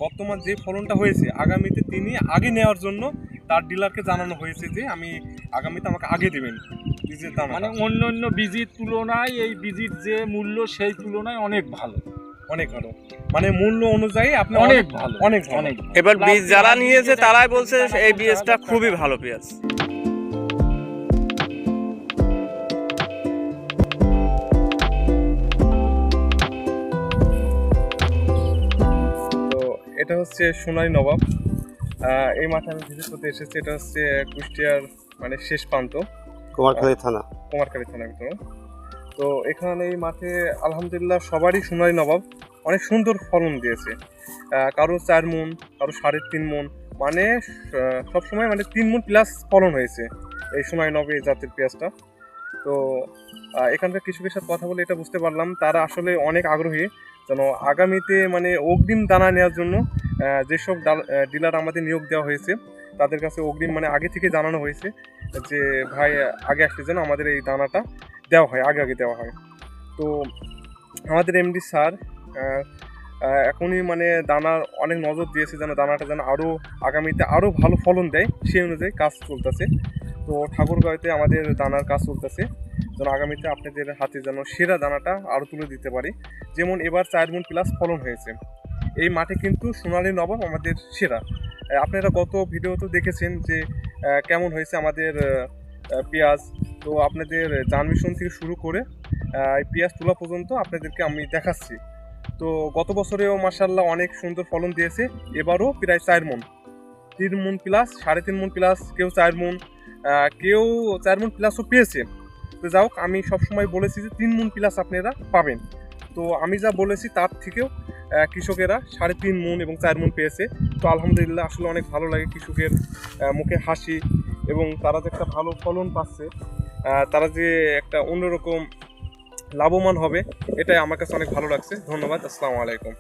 বর্তমান যে ফলনটা হয়েছে আগামীতে তিনি আগে নেওয়ার জন্য তার ডিলারকে জানানো হয়েছে যে আমি আগামীতে আমাকে আগে দেবেন বীজের দাম। মানে অন্য অন্য বীজের তুলনায় এই বীজের যে মূল্য সেই তুলনায় অনেক ভালো, অনেক ভালো, মানে মূল্য অনুযায়ী আপনি অনেক ভালো, অনেক অনেক। এবার বীজ যারা নিয়েছে তারাই বলছে এই বীজটা খুবই ভালো পেঁয়াজ। তো এটা হচ্ছে সোনালী নবাব। এই মাঠে আমি ভিজিট করতে এসেছি। এটা হচ্ছে কুষ্টিয়ার মানে শেষ প্রান্ত, কুমারখালী থানা, কুমারখালী থানার ভিতরে। তো এখানে এই মাঠে আলহামদুলিল্লাহ সবারই সোনালী নবাব অনেক সুন্দর ফলন দিয়েছে। কারো 4 মণ, কারো 3.5 মণ, মানে সবসময় মানে 3 মণ প্লাস ফলন হয়েছে এই সোনালী নবাব এই জাতের পেঁয়াজটা। তো এখানকার কৃষকের সাথে কথা বলে এটা বুঝতে পারলাম তারা আসলে অনেক আগ্রহী যেন আগামীতে মানে অগ্রিম দানা নেওয়ার জন্য যেসব ডিলার আমাদের নিয়োগ দেওয়া হয়েছে তাদের কাছে অগ্রিম মানে আগে থেকে জানানো হয়েছে যে ভাই আগে আসলে যেন আমাদের এই দানাটা দেওয়া হয়, আগে আগে দেওয়া হয়। তো আমাদের এমডি স্যার এখনই মানে দানার অনেক নজর দিয়েছে যেন দানাটা যেন আরও আগামীতে আরও ভালো ফলন দেয়, সেই অনুযায়ী কাজ চলতেছে। তো ঠাকুরগাঁওতে আমাদের দানার কাজ চলতেছে যেন আগামীতে আপনাদের হাতে যেন সেরা দানাটা আরও তুলে দিতে পারি। যেমন এবার 4 মণ প্লাস ফলন হয়েছে এই মাঠে, কিন্তু সোনালী নবাব আমাদের সেরা। আপনারা গত ভিডিওতে দেখেছেন যে কেমন হয়েছে আমাদের পেঁয়াজ। তো আপনাদের জানমিশন থেকে শুরু করে পেঁয়াজ তোলা পর্যন্ত আপনাদেরকে আমি দেখাচ্ছি। তো গত বছরেও মাশাআল্লাহ অনেক সুন্দর ফলন দিয়েছে, এবারও প্রায় 4 মণ, 3 মণ প্লাস, 3.5 মণ প্লাস, কেউ 4 মণ, কেউ 4 মণ প্লাসও পেয়েছে। তো যাই হোক, আমি সবসময় বলেছি যে 3 মণ প্লাস আপনারা পাবেন। তো আমি যা বলেছি তার থেকেও কৃষকেরা 3.5 মণ এবং 4 মণ পেয়েছে। তো আলহামদুলিল্লাহ আসলে অনেক ভালো লাগে কৃষকের মুখে হাসি এবং তারা যে একটা ভালো ফলন পাচ্ছে, তারা যে একটা অন্যরকম লাভবান হবে, এটাই আমার কাছে অনেক ভালো লাগছে। ধন্যবাদ, আসসালামু আলাইকুম।